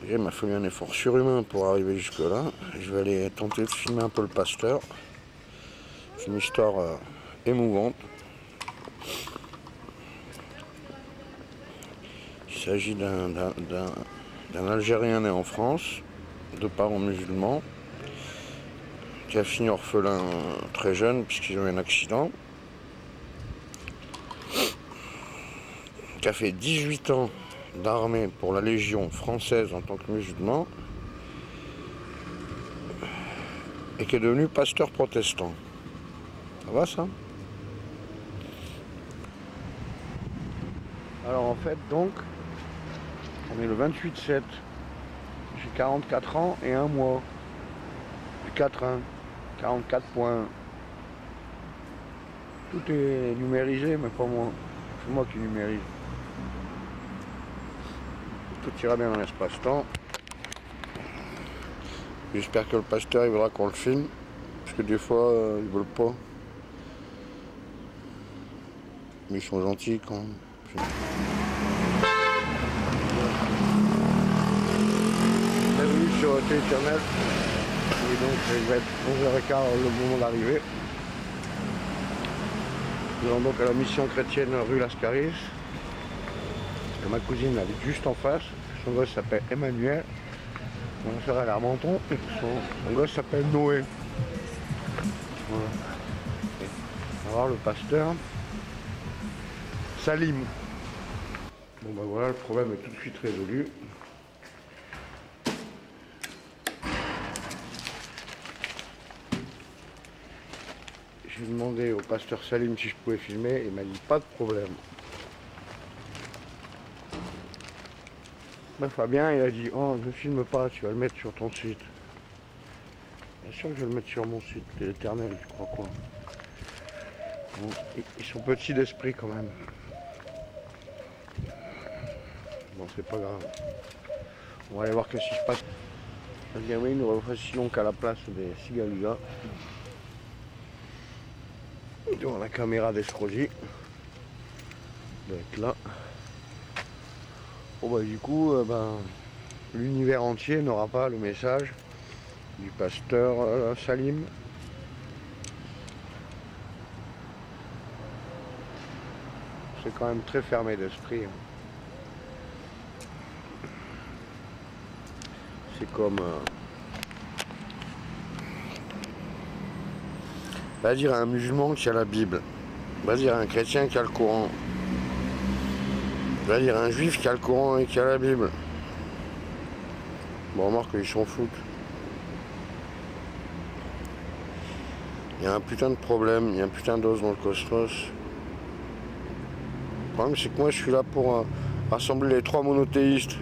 Il m'a fallu un effort surhumain pour arriver jusque là. Je vais aller tenter de filmer un peu le pasteur. C'est une histoire émouvante. Il s'agit d'un Algérien né en France, de parents musulmans, qui a fini orphelin très jeune puisqu'ils ont eu un accident, qui a fait 18 ans d'armée pour la Légion française en tant que musulman, et qui est devenu pasteur protestant. Ça va ça? Alors en fait donc, on est le 28/7. J'ai 44 ans et 1 mois. 4-1, 44 points. Tout est numérisé, mais pas moi. C'est moi qui numérise. Tout ira bien dans l'espace-temps. J'espère que le pasteur il voudra qu'on le filme. Parce que des fois, ils veulent pas. Mais ils sont gentils quand même. Bienvenue sur Téléternel. Et donc il va être 11h15 le moment d'arrivée. Nous allons donc à la mission chrétienne rue Lascaris. Et ma cousine habite juste en face. Son gosse s'appelle Emmanuel. Mon soeur elle est à Menton. Et son gosse s'appelle Noé. Voilà. Et on va voir le pasteur Salim. Bon ben voilà, le problème est tout de suite résolu. J'ai demandé au pasteur Salim si je pouvais filmer et il m'a dit pas de problème. Ben Fabien il a dit oh ne filme pas, tu vas le mettre sur ton site. Bien sûr que je vais le mettre sur mon site, Téléternel, tu crois quoi. Bon, ils sont petits d'esprit quand même. Bon c'est pas grave. On va aller voir qu'est-ce qui se passe. Le gamin nous revoici donc à la place des Sigaluga. Devant la caméra d'Estrosi. Doit être là. Bon bah du coup, l'univers entier n'aura pas le message du pasteur Salim. C'est quand même très fermé d'esprit. C'est comme... va dire à un musulman qui a la Bible. Va dire à un chrétien qui a le Coran. Va dire à un juif qui a le Coran et qui a la Bible. Bon, remarque qu'ils s'en foutent. Il y a un putain de problème, il y a un putain d'os dans le cosmos. Le problème c'est que moi je suis là pour rassembler les 3 monothéistes.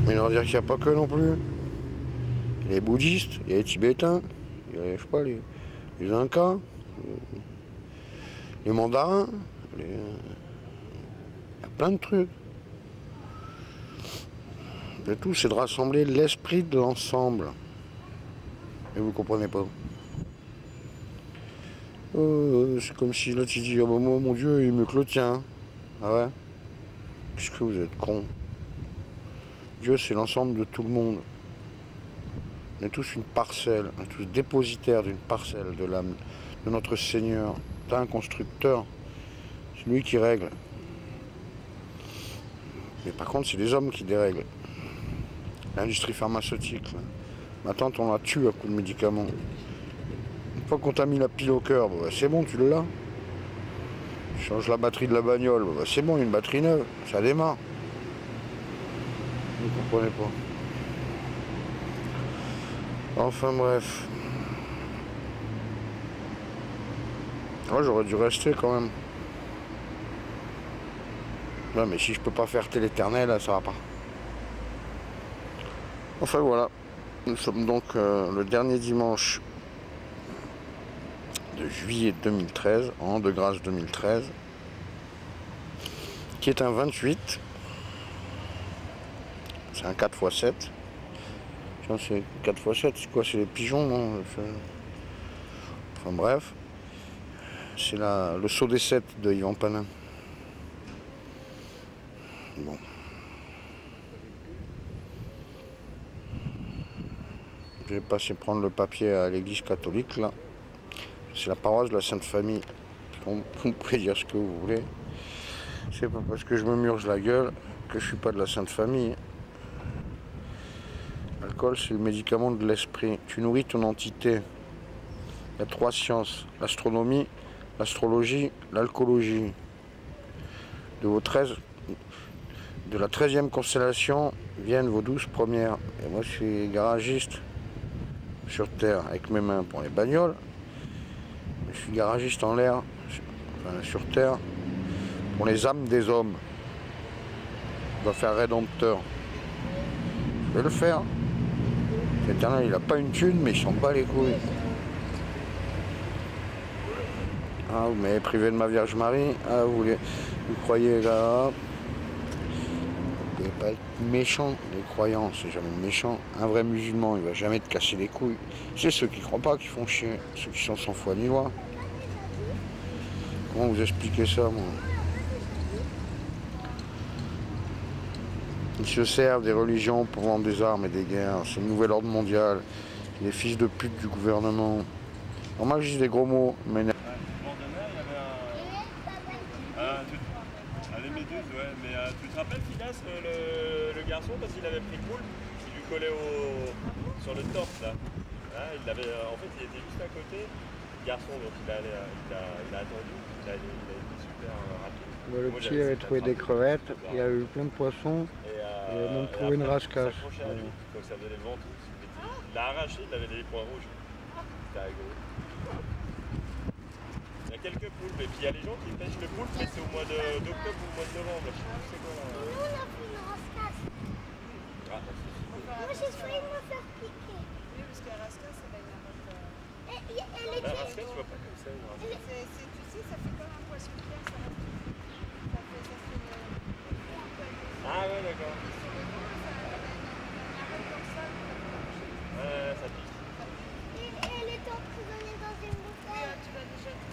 Mais leur dire qu'il n'y a pas que non plus. Il y a les bouddhistes, il y a les tibétains, il y a, je sais pas, les incas, les mandarins, il y a plein de trucs. Le tout c'est de rassembler l'esprit de l'ensemble. Et vous comprenez pas. C'est comme si là tu dis oh, moi, mon Dieu il est mieux que le tien. Ah ouais? Qu'est-ce que vous êtes con. Dieu c'est l'ensemble de tout le monde. On est tous une parcelle, on est tous dépositaires d'une parcelle de l'âme de notre Seigneur. T'as un constructeur, c'est lui qui règle. Mais par contre c'est les hommes qui dérèglent. L'industrie pharmaceutique. Là. Ma tante on la tue à coup de médicaments. Une fois qu'on t'a mis la pile au cœur, bah, c'est bon, tu l'as. Tu changes la batterie de la bagnole, bah, c'est bon, une batterie neuve, ça démarre. Vous ne comprenez pas. Enfin bref. Ouais, j'aurais dû rester quand même. Ouais, mais si je peux pas faire Téléternel, ça va pas. Enfin voilà. Nous sommes donc le dernier dimanche de juillet 2013, an de grâce 2013, qui est un 28. C'est un 4x7. Tiens, c'est 4x7, c'est quoi? C'est les pigeons, non? Enfin bref. C'est le saut des 7 de Yvan Panin. Bon. Je vais passer prendre le papier à l'église catholique là. C'est la paroisse de la Sainte Famille. Vous pouvez dire ce que vous voulez. C'est pas parce que je me murge la gueule que je suis pas de la Sainte Famille. L'alcool, c'est le médicament de l'esprit. Tu nourris ton entité. Il y a 3 sciences. L'astronomie, l'astrologie, l'alcoolologie. De la 13e constellation viennent vos 12 premières. Et moi, je suis garagiste sur Terre avec mes mains pour les bagnoles. Je suis garagiste en l'air, enfin, sur Terre, pour les âmes des hommes. On va faire rédempteur. Je vais le faire. L'éternel, il n'a pas une thune, mais il s'en bat les couilles. Ah, vous m'avez privé de ma Vierge Marie. Ah, vous croyez là. Vous ne pouvez pas être méchant, les croyants, c'est jamais méchant. Un vrai musulman, il va jamais te casser les couilles. C'est ceux qui ne croient pas qui font chier, ceux qui sont sans foi ni loi. Comment vous expliquer ça, moi? Ils se servent des religions pour vendre des armes et des guerres. C'est le nouvel ordre mondial. Les fils de pute du gouvernement. Normal que je dis des gros mots, mais... Les méduses, ouais, mais tu te rappelles Finas, le garçon, quand il avait pris Poulpe, il lui collait sur le torse là. Hein, en fait, il était juste à côté. Le garçon, donc il a attendu, il a été super rapide. Le petit avait trouvé des crevettes, il a eu plein de poissons, il a même trouvé une rascasse. Donc ça faisait les ventouses. Il l'a arraché, il avait des points rouges. C'était rigolo. Il y a quelques poulpes, et puis il y a les gens qui pêchent le poulpe, mais c'est au mois d'octobre ou au mois de novembre. Je sais plus c'est quoi là. Nous on a pris une rascasse. Ah, Moi j'ai failli me faire piquer. Oui, parce que la rascasse, elle a une amande. Elle la était... rascasse, tu vois pas comme ça. Tu sais, ça fait comme un poisson clair, ça reste. Ça fait Ah ouais, d'accord. Ouais, ça pique. Et elle était emprisonnée dans une bouteille. Tu l'as déjà dit.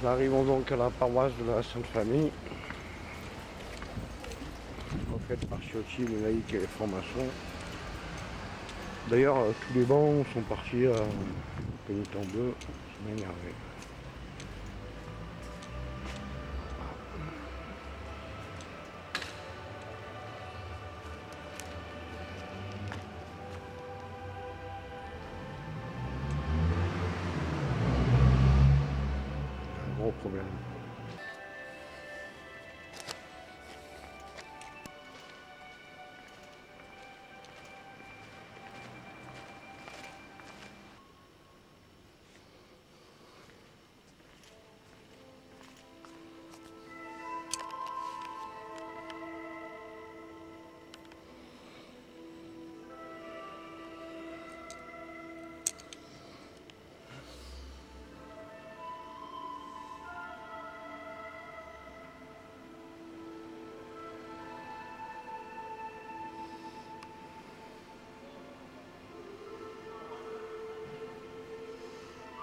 Nous arrivons donc à la paroisse de la Sainte Famille, faite par Ciotti, les laïcs et les francs-maçons. D'ailleurs, tous les bancs sont partis à pénitent bleu, ça m'a énervé. Un gros problème.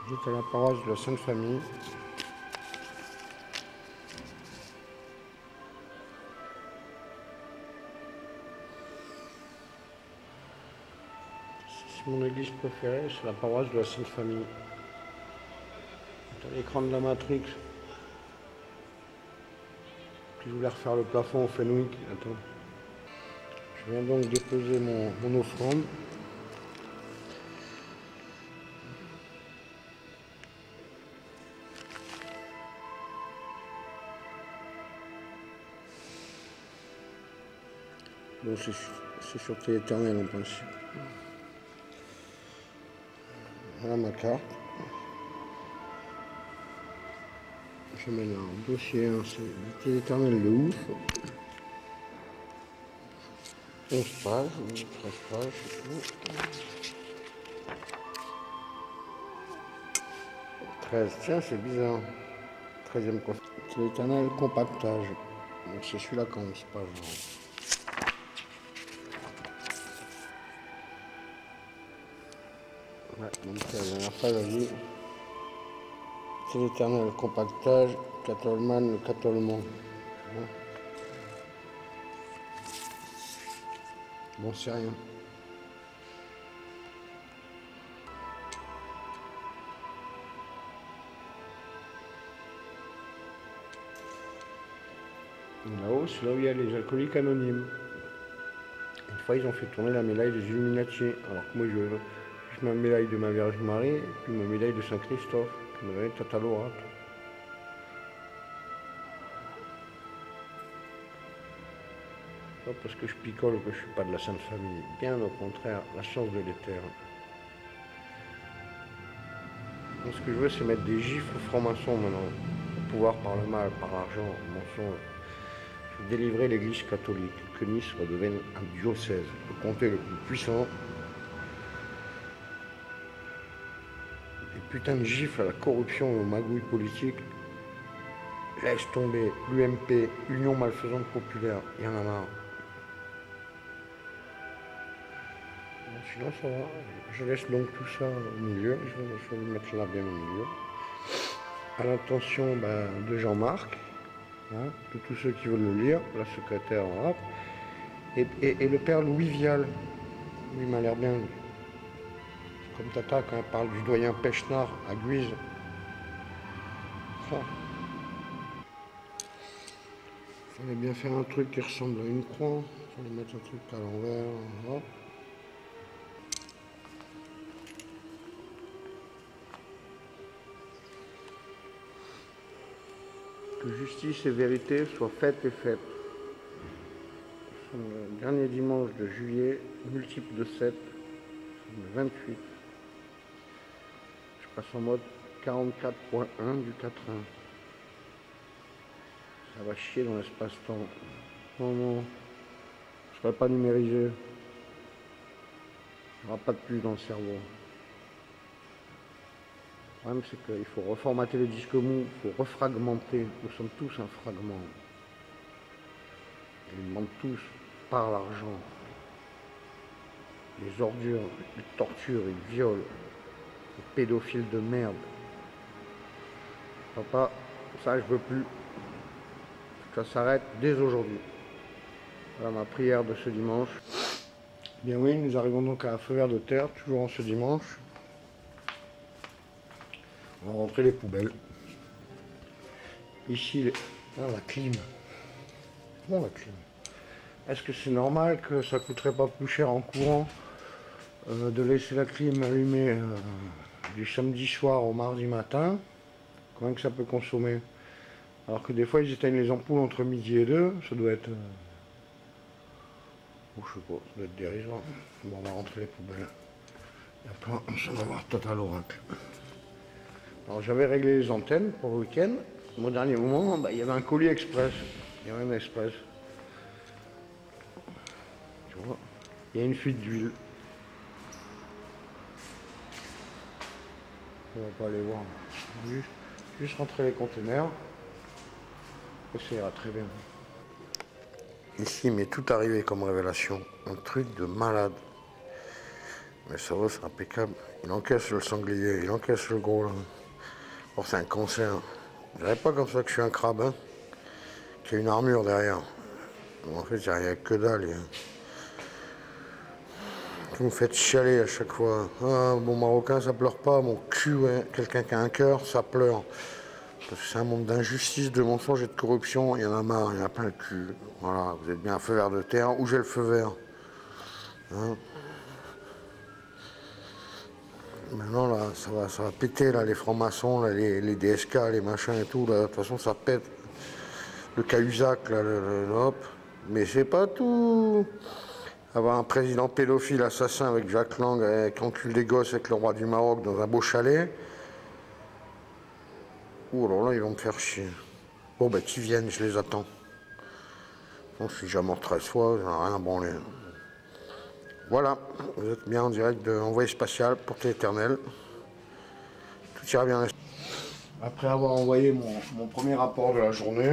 J'étais à la paroisse de la Sainte Famille. C'est mon église préférée, c'est la paroisse de la Sainte Famille. C'est à l'écran de la Matrix. Puis je voulais refaire le plafond au Fenwick. Attends. Je viens donc déposer mon offrande. Bon, c'est sur Téléternel en principe. Voilà ma carte. Je mets là un dossier, hein, c'est du Téléternel de ouf. 11 pages, 13 pages, c'est tout. 13, tiens, c'est bizarre. 13e Téléternel compactage. Donc c'est celui-là quand même, c'est pas genre. Ouais, donc la dernière fois, elle a dit c'est l'éternel compactage, Catolman, le catolement. Bon, c'est rien. Là-haut, c'est là où il y a les alcooliques anonymes. Une fois, ils ont fait tourner la médaille des Illuminati. Alors que moi, je veux juste ma médaille de ma Vierge Marie et puis ma médaille de Saint-Christophe, que me donnait Tata Laura. Pas parce que je picole que je suis pas de la Sainte Famille. Bien au contraire, la chance de l'éther. Ce que je veux, c'est mettre des gifles aux francs-maçons maintenant. Au pouvoir par le mal, par l'argent, le mensonge. Je veux délivrer l'Église catholique. Que Nice redevienne un diocèse, le comté le plus puissant. Des putains de gifles à la corruption et aux magouilles politiques. Laisse tomber l'UMP, Union Malfaisante Populaire. Il y en a marre. Sinon ça va, je laisse donc tout ça au milieu, je vais le mettre là bien au milieu. À l'attention de Jean-Marc, hein, de tous ceux qui veulent le lire, la secrétaire en rap, et le père Louis Vial. Lui m'a l'air bien, comme Tata quand elle parle du doyen Pechnard à Guise. Ça. Il fallait bien faire un truc qui ressemble à une croix, il fallait mettre un truc à l'envers, hop. Que justice et vérité soient faites et faites. Le dernier dimanche de juillet, multiple de 7, le 28. Je passe en mode 44.1 du 4.1. Ça va chier dans l'espace-temps. Non, non, je ne serai pas numérisé. Il n'y aura pas de puce dans le cerveau. Le problème, c'est qu'il faut reformater les disques mous, il faut refragmenter. Nous sommes tous un fragment. Ils mentent tous par l'argent. Les ordures, ils torturent, ils violent. Les pédophiles de merde. Papa, ça je veux plus. Ça s'arrête dès aujourd'hui. Voilà ma prière de ce dimanche. Bien oui, nous arrivons donc à un feu vert de terre, toujours en ce dimanche. On va rentrer les poubelles. Ici, la clim. Bon, la clim. Est-ce que c'est normal que ça coûterait pas plus cher en courant de laisser la clim allumée du samedi soir au mardi matin? Combien que ça peut consommer? Alors que des fois, ils éteignent les ampoules entre midi et 2. Ça doit être... je sais pas, ça doit être dérisoire. Bon, on va rentrer les poubelles. Il y a plein, ça va avoir total oracle. Alors j'avais réglé les antennes pour le week-end. Au dernier moment, il y avait un colis express. Il y avait un express. Tu vois, il y a une fuite d'huile. On va pas aller voir. Juste rentrer les conteneurs. Et ça ira très bien. Ici, il m'est tout arrivé comme révélation. Un truc de malade. Mais ça va, c'est impeccable. Il encaisse le sanglier, il encaisse le gros là. Oh, c'est un cancer. Je dirais pas comme ça que je suis un crabe, hein, qu'il y a une armure derrière. En fait, il n'y a que dalle. Vous me faites chialer à chaque fois. Ah, bon Marocain, ça pleure pas. Mon cul, ouais. Quelqu'un qui a un cœur, ça pleure. Parce que c'est un monde d'injustice, de mensonges et de corruption. Il y en a marre, il y en a plein le cul. Voilà, vous êtes bien un feu vert de terre. Où j'ai le feu vert, hein. Maintenant, là, ça va péter, là, les francs-maçons, là, les DSK, les machins et tout, là. De toute façon, ça pète. Le Cahuzac, là, hop. Mais c'est pas tout. Avoir un président pédophile assassin avec Jacques Lang, qui encule des gosses avec le roi du Maroc dans un beau chalet. Ouh, alors là, ils vont me faire chier. Bon, qu'ils viennent, je les attends. Bon, je suis déjà mort 13 fois, j'en ai rien à branler. Voilà, vous êtes bien en direct de Envoyé Spatial, Portée Éternelle. Tout ira bien. Après avoir envoyé mon premier rapport de la journée,